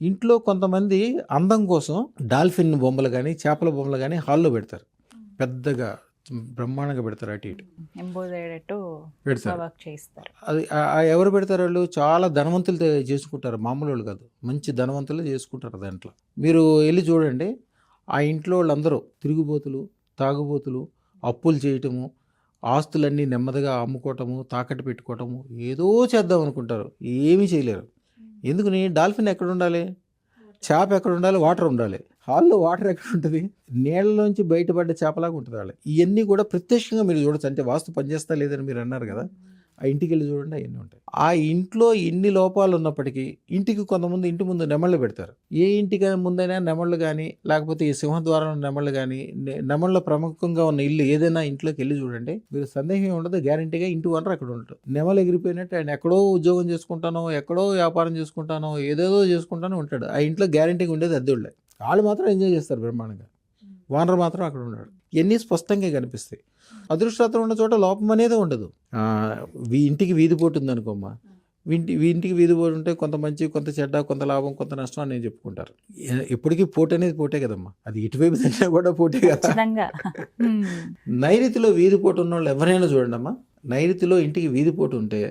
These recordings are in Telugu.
ఇంట్లో కొంతమంది అందం కోసం డాల్ఫిన్ బొమ్మలు కానీ చేపల బొమ్మలు కానీ హాల్లో పెడతారు, పెద్దగా బ్రహ్మాండంగా పెడతారు, అటు ఇటు పెడతారు. అది ఎవరు పెడతారు? వాళ్ళు చాలా ధనవంతులు చేసుకుంటారు, మామూలు వాళ్ళు కాదు, మంచి ధనవంతులు చేసుకుంటారు. దాంట్లో మీరు వెళ్ళి చూడండి, ఆ ఇంట్లో వాళ్ళందరూ తిరుగుబోతులు, తాగుబోతులు, అప్పులు చేయటము, ఆస్తులన్నీ నెమ్మదిగా అమ్ముకోవటము, తాకట్టు పెట్టుకోవటము, ఏదో చేద్దాం అనుకుంటారు, ఏమీ చేయలేరు. ఎందుకని? డాల్ఫిన్ ఎక్కడ ఉండాలి, చేప ఎక్కడ ఉండాలి, వాటర్ ఉండాలి. హాల్లో వాటర్ ఎక్కడ ఉంటుంది? నీళ్ళలోంచి బయటపడ్డ చేపలాగా ఉంటుంది వాళ్ళు. ఇవన్నీ కూడా ప్రత్యక్షంగా మీరు చూడొచ్చు. అంటే వాస్తు పనిచేస్తా లేదని మీరు అన్నారు కదా, ఆ ఇంటికి వెళ్ళి చూడండి, అవన్నీ ఉంటాయి. ఆ ఇంట్లో ఎన్ని లోపాలు ఉన్నప్పటికీ ఇంటికి కొంతమంది ఇంటి ముందు నెమళ్ళు పెడతారు. ఏ ఇంటికి ముందైనా నెమళ్ళు కానీ, లేకపోతే ఈ సింహద్వారం నెమళ్ళు కానీ, నెమళ్ళ ప్రముఖంగా ఉన్న ఇల్లు ఏదైనా ఇంట్లోకి వెళ్ళి చూడండి, మీరు సందేహం ఉండదు, గ్యారంటీగా ఇంటి వనరు అక్కడ ఉంటాడు. నెమలు ఎగిరిపోయినట్టు ఆయన ఎక్కడో ఉద్యోగం చేసుకుంటానో, ఎక్కడో వ్యాపారం చేసుకుంటానో, ఏదేదో చేసుకుంటానో ఉంటాడు. ఆ ఇంట్లో గ్యారంటీగా ఉండేది అద్దెళ్ళే. వాళ్ళు మాత్రం ఎంజాయ్ చేస్తారు బ్రహ్మాండంగా, ఓనర్ మాత్రం అక్కడ ఉన్నాడు. ఇవన్నీ స్పష్టంగా కనిపిస్తాయి. అదృష్టం ఉన్న చోట లోపం అనేది ఉండదు. ఇంటికి వీధిపోటు ఉందనుకోమ్మా, ఇంటికి వీధిపోటు ఉంటే కొంత మంచి, కొంత చెడ్డ, కొంత లాభం, కొంత నష్టం అని చెప్పుకుంటారు. ఎప్పటికీ పోటీ అనేది పోటే కదమ్మా, అది ఇటువైపు తిన్నా కూడా పోటే కదా. నైరుతిలో వీధిపోటు ఉన్న వాళ్ళు ఎవరైనా చూడండి అమ్మా, నైరుతిలో ఇంటికి వీధిపోటు ఉంటే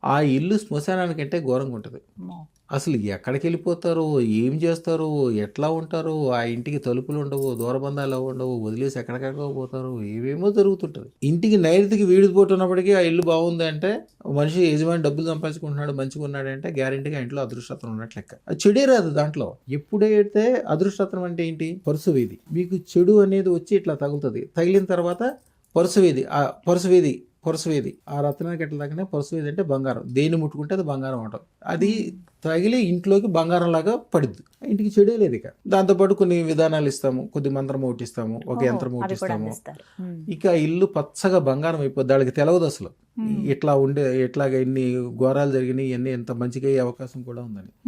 ఆ ఇల్లు శ్మశానానికంటే ఘోరంగా ఉంటుంది. అసలు ఎక్కడికి వెళ్ళిపోతారు, ఏం చేస్తారు, ఎట్లా ఉంటారు, ఆ ఇంటికి తలుపులు ఉండవు, దూరబంధాలు ఉండవు, వదిలేసి ఎక్కడికెక్కడికో పోతారు, ఏవేమో జరుగుతుంటుంది. ఇంటికి నైరుతికి వీడిపోతున్నప్పటికీ ఆ ఇల్లు బాగుంది అంటే, మనిషి యజమాని డబ్బులు సంపాదించుకుంటున్నాడు, మంచిగా ఉన్నాడంటే గ్యారెంటీగా ఇంట్లో అదృష్టత్వం ఉన్నట్లు లెక్క. అది చెడే రాదు దాంట్లో. ఎప్పుడైతే అదృష్టత్వం అంటే ఏంటి? పరుసవేది. మీకు చెడు అనేది వచ్చి ఇట్లా తగులుతుంది, తగిలిన తర్వాత పరుసవేది ఆ రత్నానికి ఎట్లా తగ్గనే పరుసవేది అంటే బంగారం. దేన్ని ముట్టుకుంటే అది బంగారం అంటాం. అది తగిలి ఇంట్లోకి బంగారం లాగా పడుద్ది. ఇంటికి చెడే లేదు. ఇక దాంతోపాటు కొన్ని విధానాలు ఇస్తాము, కొద్ది మంత్రం ఒకటిస్తాము, ఒక యంత్రం ఒకటిస్తాము. ఇక ఇల్లు పచ్చగా బంగారం అయిపోద్ది. వాళ్ళకి తెలవదు అసలు ఇట్లాగా ఇన్ని ఘోరాలు జరిగినాయి, ఇవన్నీ ఎంత మంచిగా అయ్యే అవకాశం కూడా ఉందని.